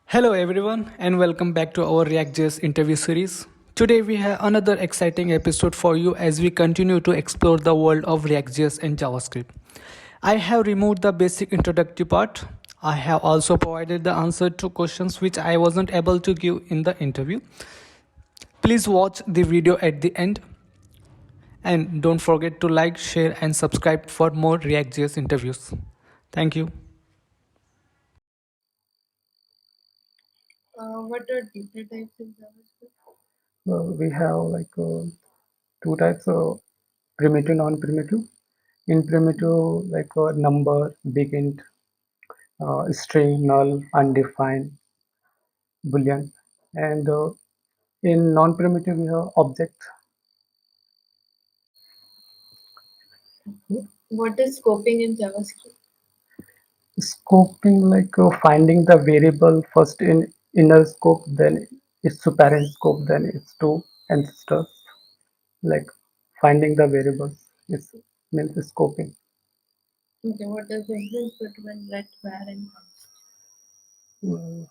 Hello everyone and welcome back to our Reactjs Interview series. Today we have another exciting episode for you as we continue to explore the world of Reactjs and JavaScript. I have removed the basic introductory part. I have also provided the answer to questions which I wasn't able to give in the interview. Please watch the video at the end and don't forget to like, share and subscribe for more Reactjs interviews. Thank you. What are different types of JavaScript? We have two types of primitive, non-primitive. In primitive, number, big int, string, null, undefined, boolean, and in non-primitive we have object. What is scoping in JavaScript? Scoping finding the variable first in inner scope, then its to parent scope, then it's to ancestors. Like finding the variables is means scoping. Okay, what is the difference between let, var, and const? Uh,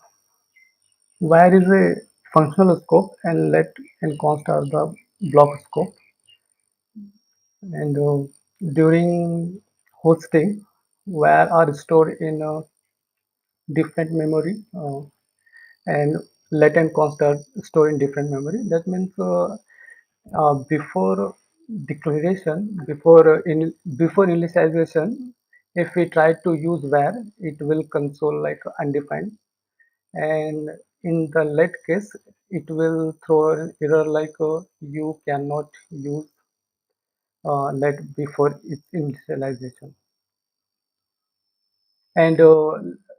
Where is a functional scope and let and const are the block scope. And during hosting, where are stored in a different memory, and let and const are stored in different memory. That means before declaration, before initialization, if we try to use where, it will console like undefined, and in the let case it will throw an error like you cannot use let before its initialization, and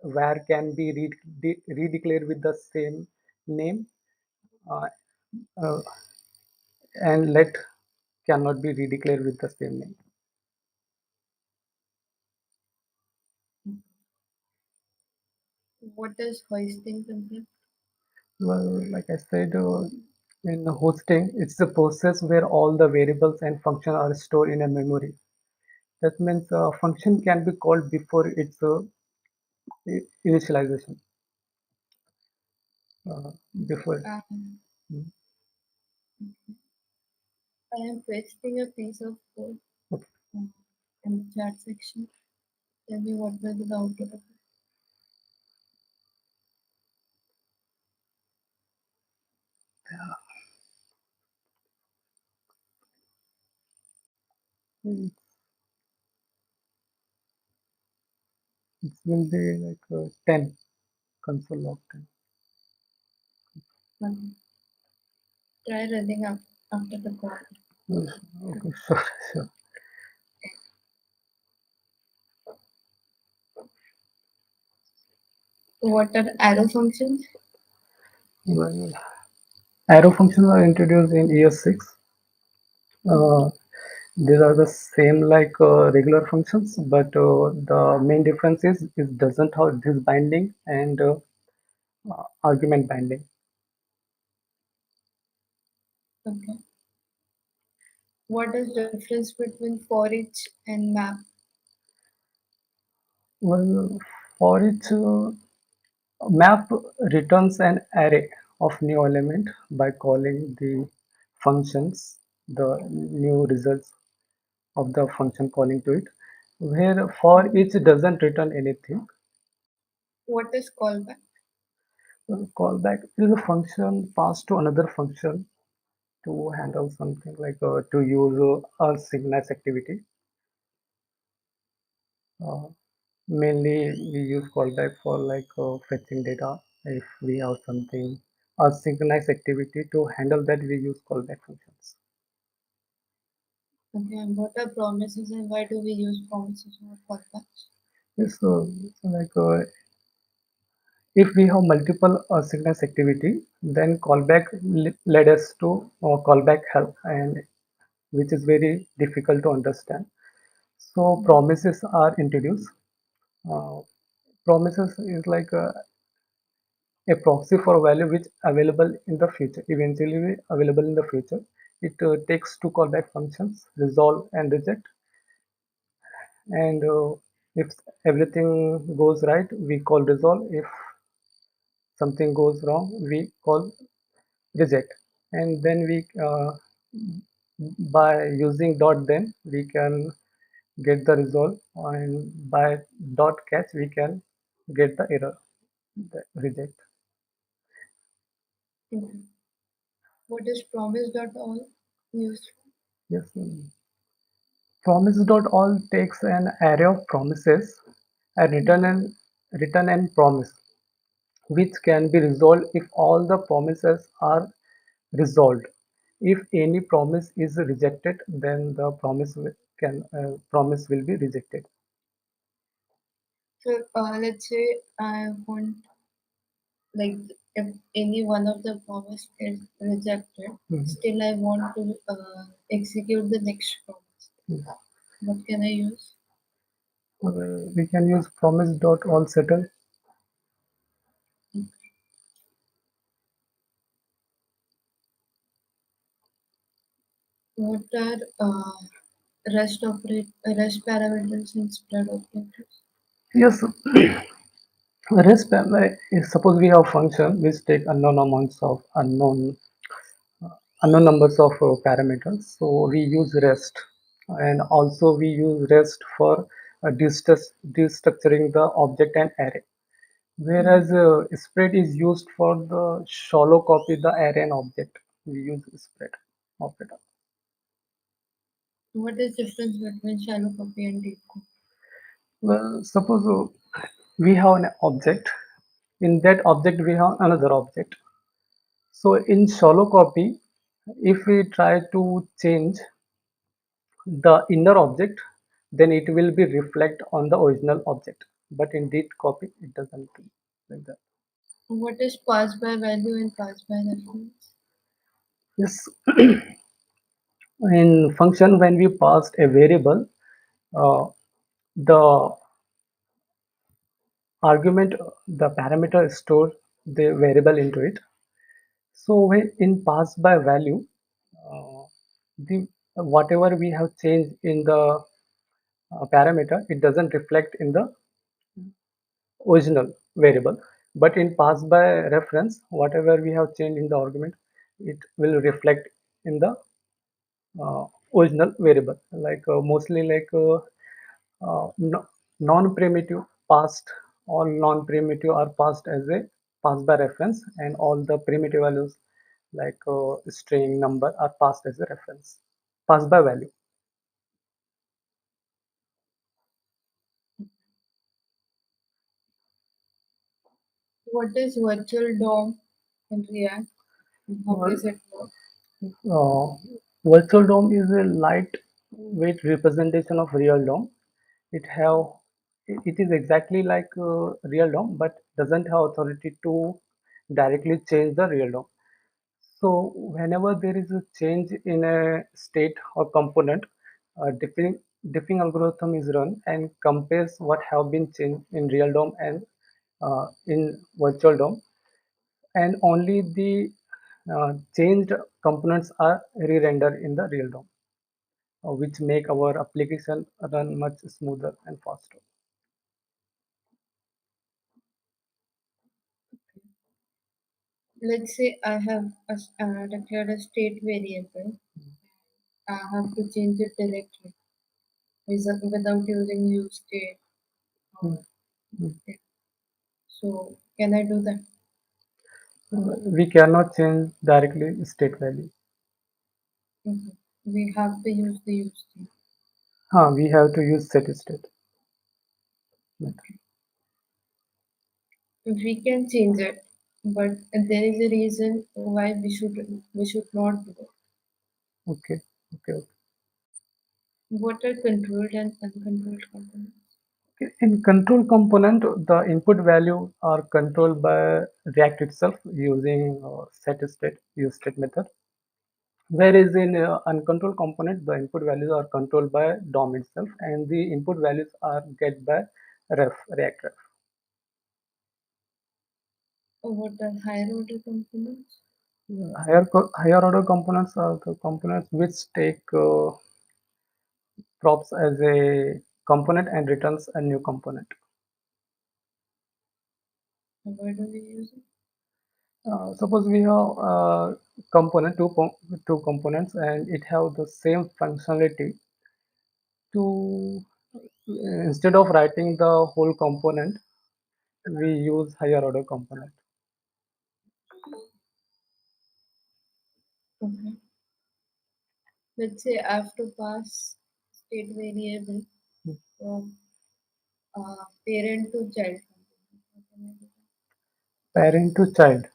where can be redeclared with the same name, uh, uh, and let cannot be redeclared with the same name. What is hoisting concept? Well, like I said, in hosting, it's the process where all the variables and function are stored in a memory. That means a function can be called before its initialization. uh, Before. Um, Mm, I am pasting a piece of code okay. um, in the chat section. Tell me what will be the output of it. Mm, it will be 10, console log 10. Um, Try running up after the call. Mm, okay, sure, sure. What are arrow functions? Well, arrow functions are introduced in year 6. uh, these are the same like regular functions, but the main difference is it doesn't have this binding and argument binding. Okay. What is the difference between for each and map? Well, for each map returns an array of new element by calling the functions, the new results of the function calling to it, where for each doesn't return anything. What is callback? Callback is a function passed to another function to handle something like to use a synchronous activity. Uh, Mainly we use callback for fetching data. If we have something, a synchronous activity to handle that, we use callback functions. Okay, and what are promises and why do we use promises or callbacks? Yes, so if we have multiple synchronous activity, then callback led us to callback help, and which is very difficult to understand. So promises are introduced. Uh, Promises is like a proxy for value which available in the future, eventually available in the future. It takes two callback functions, resolve and reject, and if everything goes right, we call resolve. If something goes wrong, we call reject, and then we by using dot then we can get the result, and by dot catch we can get the error, the reject. Okay. What is promise.all used Yes. Promise.all takes an array of promises, a return and promise, which can be resolved if all the promises are resolved. If any promise is rejected, then the promise will be rejected. for? So let's say I want, like, if any one of the promise is rejected, Mhm. still I want to execute the next promise. What can I use? We can use promise.all settle. What are rest parameters and spread operators? Yes, suppose we have function which take unknown numbers of parameters. So we use rest, and also we use rest for destructuring the object and array. Whereas spread is used for the shallow copy the array and object. We use spread operator. What is difference between shallow copy and deep copy? Well, suppose we have an object. In that object, we have another object. So in shallow copy, if we try to change the inner object, then it will be reflect on the original object. But in deep copy, it doesn't do like that. What is pass by value and pass by reference? Yes, in function when we passed a variable, uh, the argument, the parameter store the variable into it. So when in pass by value, uh, the whatever we have changed in the parameter, it doesn't reflect in the original variable. But in pass by reference, whatever we have changed in the argument, it will reflect in the original variable. Like mostly like non-primitive passed, all non-primitive are passed as a pass by reference, and all the primitive values like string number are passed as a reference, pass by value. What is virtual DOM in React? And how Well, does it work? uh, virtual DOM is a lightweight representation of real DOM. It have it is exactly like real DOM, but doesn't have authority to directly change the real DOM. So whenever there is a change in a state or component, diffing algorithm is run and compares what have been changed in real DOM and in virtual DOM, and only the changed components are re-rendered in the real DOM, which make our application run much smoother and faster. Let's say I have declared a state variable. I have to change it directly without using use state. Hmm. Or, so can I do that? We cannot change directly state value. Mhm. We have to use the use state. We have to use set state method. We can change it, but there is a reason why we should not do it. Okay, okay. What are controlled and uncontrolled components? Okay. In control component, the input value are controlled by React itself using set state use state method. Whereas in uncontrolled component, the input values are controlled by DOM itself, and the input values are get by React ref. What are higher order components? Higher order components are the components which take props as a component and returns a new component. Why do we use it? Suppose we have component two components and it have the same functionality. To instead of writing the whole component, we use higher order component. Okay. Let's say I have to pass state variable from parent to child. How can I do Parent to child.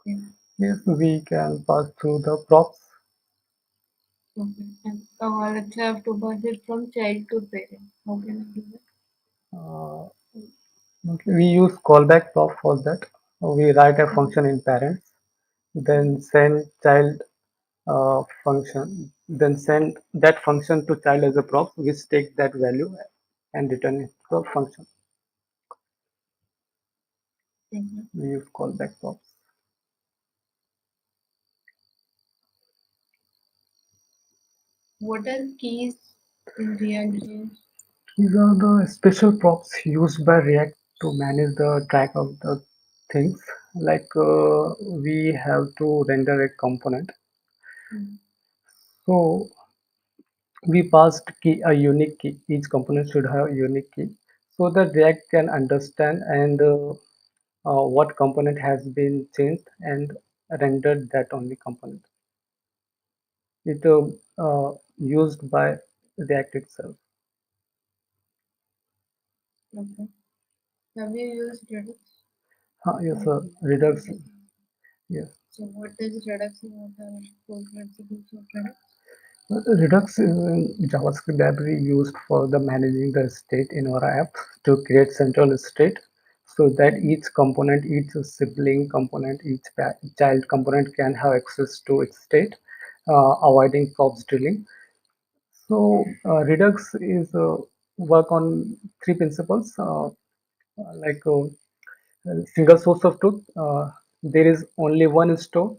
that? Yes, we can pass through the props. Yeah. Okay. And let's say I have to pass it from child to parent. How can I do that? Uh, okay, we use callback prop for that. We write a function in parents, then send child function, then send that function to child as a prop, which take that value and return it to the function. Mhm. We use callback props. What are keys in React.js? These are the special props used by React to manage the track of the things. Like we have to render a component. Mm. So we passed key a unique key. Each component should have a unique key so that React can understand and what component has been changed and rendered that only component. It used by React itself. Okay. Have you used Redux? Yes, Uh, sir. Redux. Yes. so what is Redux and what are core principles of Redux? Redux is a JavaScript library used for the managing the state in our app to create central state so that each component, each sibling component, each child component can have access to its state, avoiding prop stealing. So Redux is work on three principles like single source of truth. There is only one store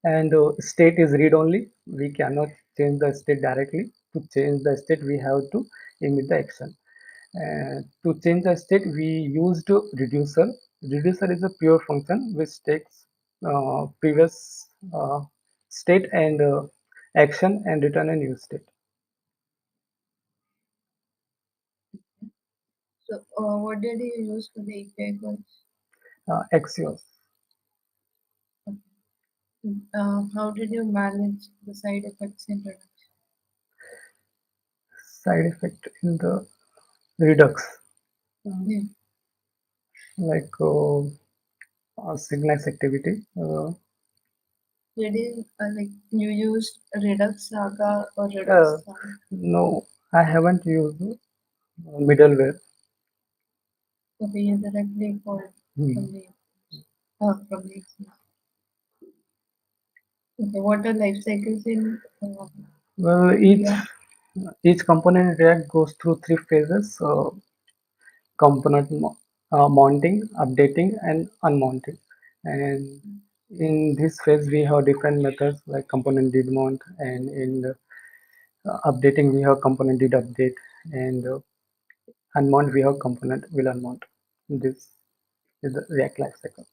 and state is read only. We cannot change the state directly. To change the state we have to emit the action, and to change the state we used reducer is a pure function which takes previous state and action and return a new state. So what did you use for the API calls? Axios. How did you manage the side effects in Redux? Side effect in the redux, Yeah. like synchronous activity. Did you like you used Redux Saga or Uh, Redux Saga? no, I haven't used middleware. Okay, you directly called Hmm. from the example. Okay, what are life cycles in Well, React? each component in React goes through three phases: component mounting, updating, and unmounting. And in this phase, we have different methods like component did mount, and in the, updating, we have component did update, and unmount, we have component will unmount. This is the React lifecycle.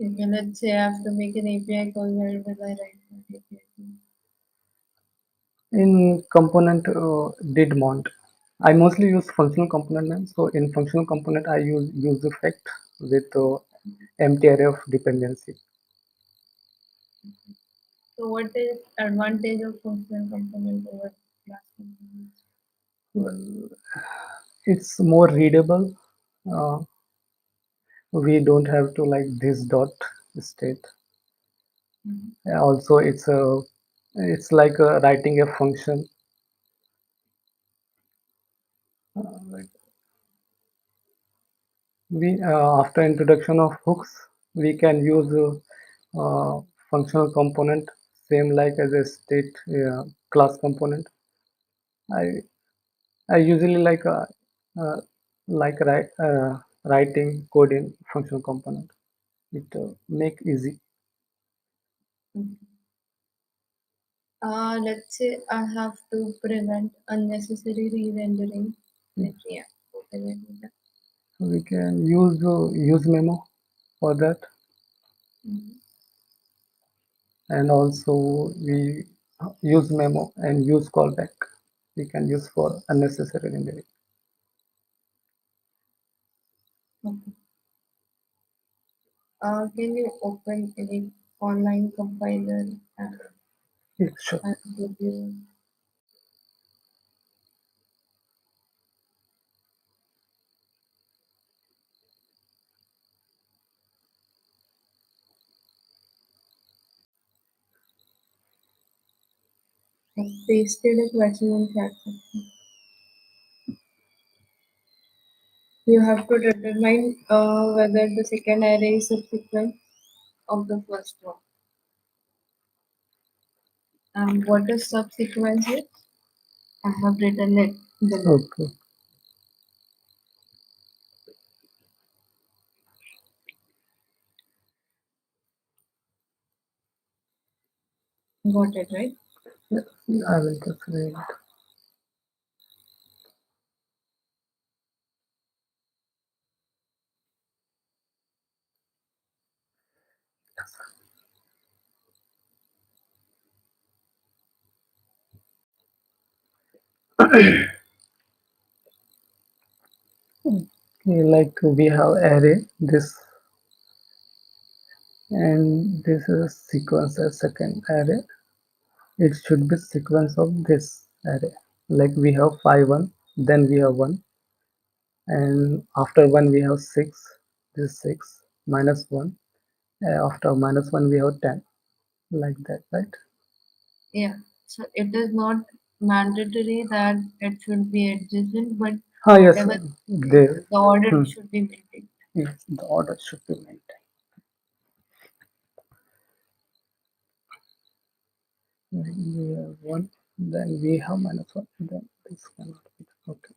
Okay, let's say I have to make an API call. Where will I write that API call? In component did mount, I mostly use functional component names. So in functional component, I use effect with empty array of dependency. So what is advantage of functional component over class components? Well, it's more readable. Uh, we don't have to like this dot state. Mhm. Also, it's like writing a function. Like we after introduction of hooks, we can use functional component same like as a state class component. I I usually uh, writing code in functional component. It make easy. Mhm. Let's say I have to prevent unnecessary re-rendering in React. How can I do that? We can use memo for that, Mhm. and also we use memo and use callback. We can use for unnecessary rendering. Okay. Can you open any online compiler Yeah, sure. and review? I pasted a question in chat section. You have to determine whether the second array is subsequent of the first one. And what is subsequence is? I have written it below. Okay. Got it, right? Yeah, I will just read it. Okay, like we have array this, and this is sequence as second array. It should be sequence of this array. Like we have 5 1, then we have 1, and after 1 we have 6. This is 6 minus 1. After minus 1 we have 10. Like that, right? Yeah. So it is not mandatory that it should be adjacent, but Yes, whatever they, the order hmm, should be maintained. yes, the order should be maintained. Like we have 1, then we have minus 1, then this cannot be. Okay.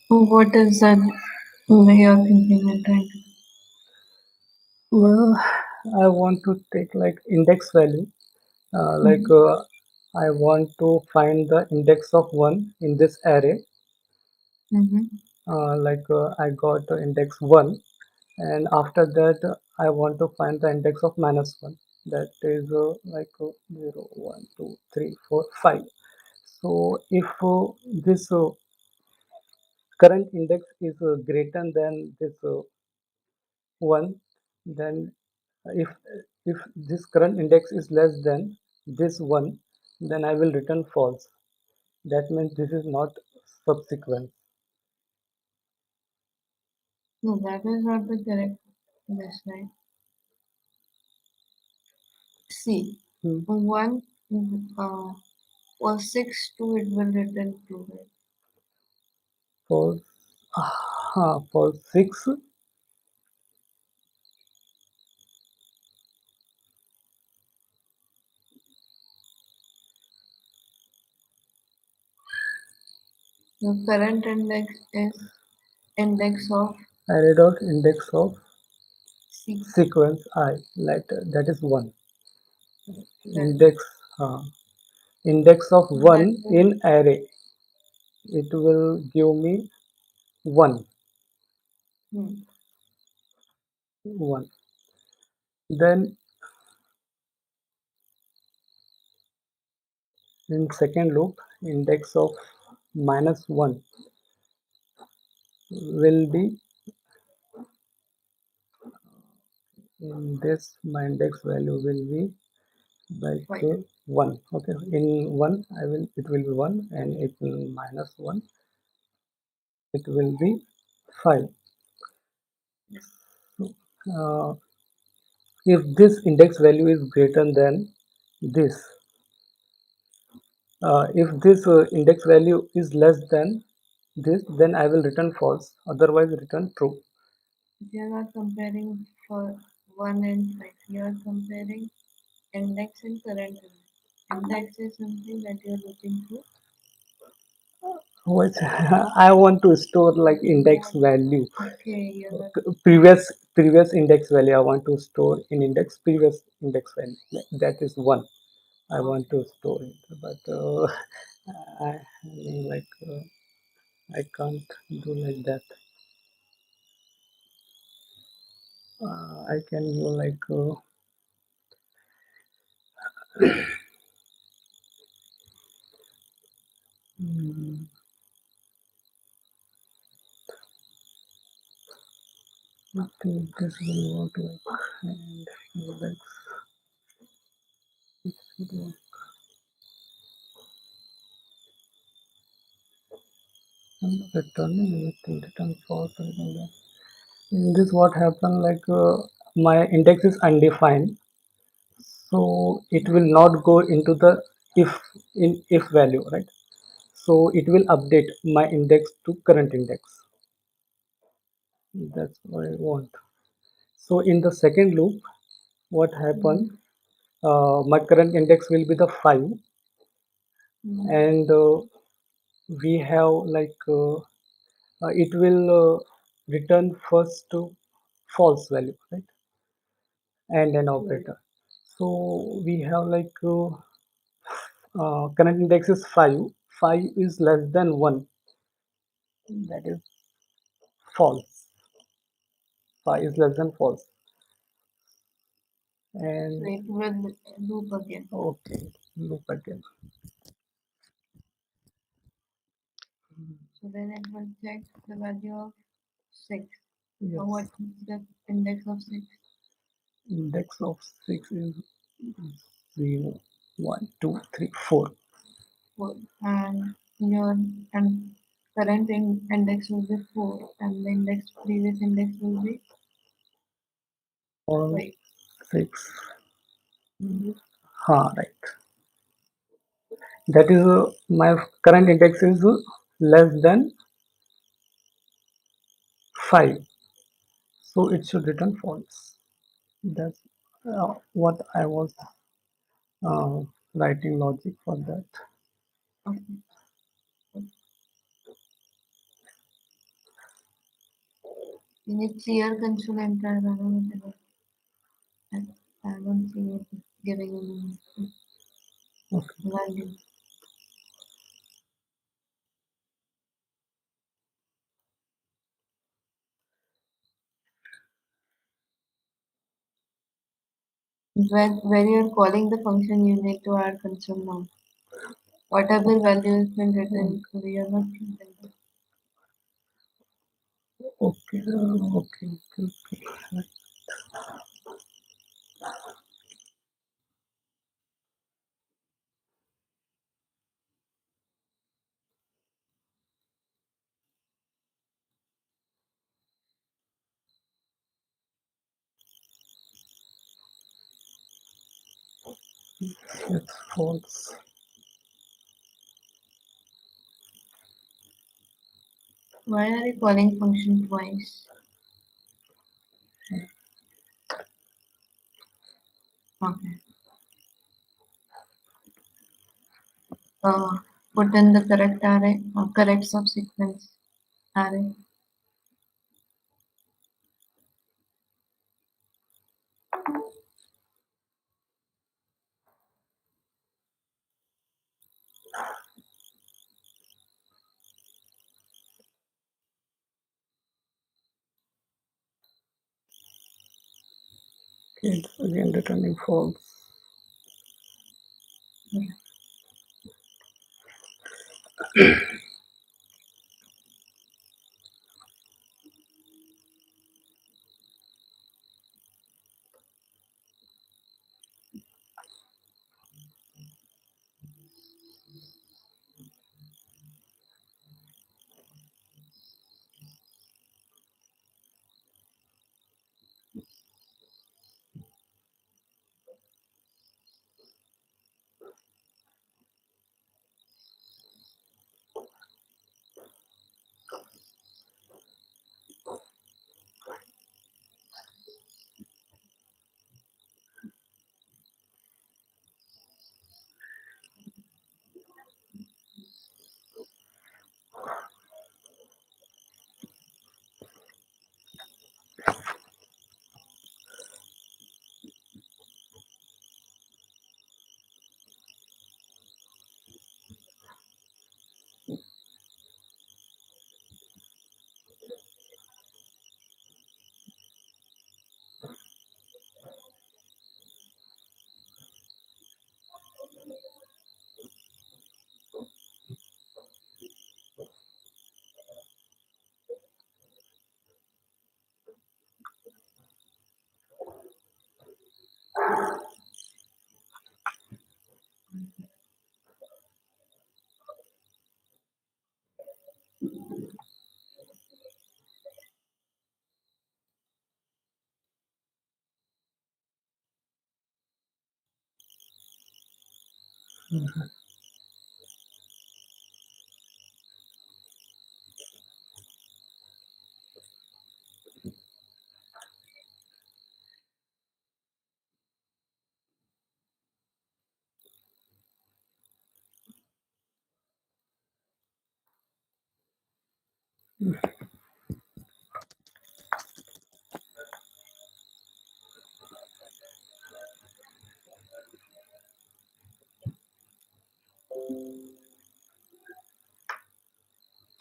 What is that you're thinking and trying to do? Well, I want to take like index value. Like I want to find the index of 1 in this array. Mm-hmm. Like I got index 1, and after that I want to find the index of minus 1. That is like 0, 1, 2, 3, 4, 5. So if this current index is greater than this 1, then if if this current index is less than this 1, then I will return false. That means this is not subsequent. No, that is not the correct. That's right. See, Hmm. one for 6 2 it will return 2, right? For for 6, Your current index is index of array dot index of C. sequence I, like that is 1. That Index uh, index of that 1 will in array, it will give me 1. hmm, 1. Then in second loop, index of minus 1 will be in this, my index value will be like 5. 1. Okay, in 1 I will, it will be 1, and it will minus 1, it will be 5. uh, if this index value is greater than this, if this index value is less than this, then I will return false, otherwise return true. You are not comparing for 1 and 5. You are comparing index and current index. Index is something that you are looking for. What I want to store like index value, Okay, you're not. previous index value I want to store in index, previous index value, that is 1. I want to store it, but I like I can't do like that. I can do like mm, I think this will work like, and index should work. I'm returning anything, return false or something like that. In this what happened, like my index is undefined, so it will not go into the if value, right? So it will update my index to current index. That's what I want. So in the second loop, what happened, my current index will be the 5, Mm-hmm. and we have like it will return first to false value, right? And an operator. So we have like current index is 5. 5 is less than 1, that is false. 5 is less than false. So And it will loop again. okay, look again. So then it will check the value of 6. So Yes, what is the index of 6? index of 6 is 0. 1, 2, 3, 4. And your and current index will be 4, and the previous index will be 4, 5. 6. Right. That is my current index is less than 5. So it should return false. That's what I was uh, writing logic for that. Okay. In a clear console enter I don't see it giving any Okay. value. When you're calling the function, you need to add console now. Whatever value has been written, we are not using that. Okay. Okay. It's false. Why are you calling function twice? Okay. Put in the correct array, correct subsequence array. Okay, it's again returning false.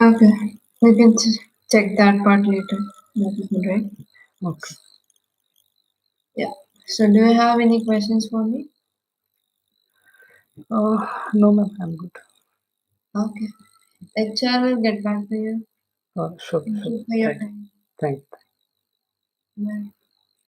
Okay, we can check that part later. That is good, right? Okay. Yeah. So, do you have any questions for me? No, ma'am, I'm good. Okay. HR will get back to you. Sure. Thank you for your Thank, time. thank. Bye.